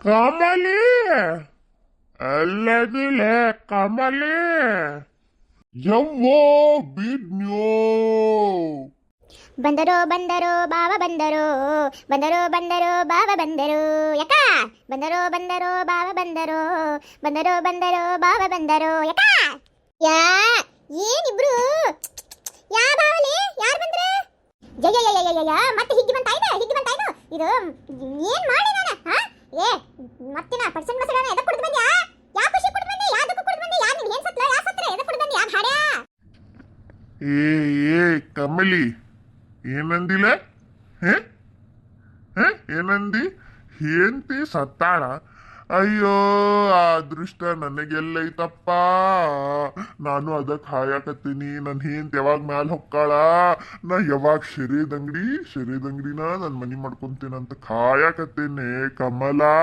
ಕಮಲಿ ಎಲ್ಲದಿಲೆ ಕಮಲಿ ಯವ್ವೋ ಬಿಡ್ನ್ಯೋ ಬಂದರೋ ಬಂದರೋ ಬಾವ ಬಂದರೋ ಬಂದರೋ ಬಂದರೋ ಬಾವ ಬಂದರೋ ಯಕ ಬಂದರೋ ಬಂದರೋ ಬಾವ ಬಂದರೋ ಬಂದರೋ ಬಂದರೋ ಬಾವ ಬಂದರೋ ಯಕ ಯಾ ಏನಿಬ್ರು ಯಾ ಬಾವಲಿ ಯಾರು ಬಂದ್ರೆ ಜಯ ಜಯ ಜಯ ಜಯ ಮತ್ತೆ ಹಿಗ್ಗಿ ಬಂತಾಯ್ನ ಇದು ಏನ್ ಮಾಡಿ ನಾನು ಹಾ ಏ ಮತ್ತಿನ ಪರ್ಸನ್ ಮಸಡಾನ ಎದಕ್ಕೆ ಕುಡ್ದು ಬಂದ್ಯಾ ಯಾ ಖುಷಿ ಕುಡ್ದು ಬಂದೆ ಯಾದಕ್ಕೆ ಕುಡ್ದು ಬಂದೆ ಯಾ ನಿನ್ ಏನ್ ಸತ್ಲ ಯಾ ಸತ್ರೆ ಎದಕ್ಕೆ ಕುಡ್ದು ಬಂದೆ ಯಾ ಭಾಡ್ಯಾ ಏ ಕಮಲಿ ಏನಂದಿಲ್ಲ ಹೇ ಏನಂದಿ ಹೆಂಡತಿ ಸತ್ತಾಳ ಅಯ್ಯೋ ಆ ಅದೃಷ್ಟ ನನಗೆಲ್ಲೈತಪ್ಪ ನಾನು ಅದಕ್ಕೆ ಹಾಯಾಕತ್ತೀನಿ ನನ್ನ ಹೆಂಡತಿ ಯಾವಾಗ ಮ್ಯಾಲ ಹೊಕ್ಕಾಳ ನಾ ಯಾವಾಗ ಶರೀದಂಗಡಿನ ನನ್ನ ಮನಿ ಮಾಡ್ಕೊಂತೀನಂತ ಕಾಯಕತ್ತೇನೆ ಕಮಲಾ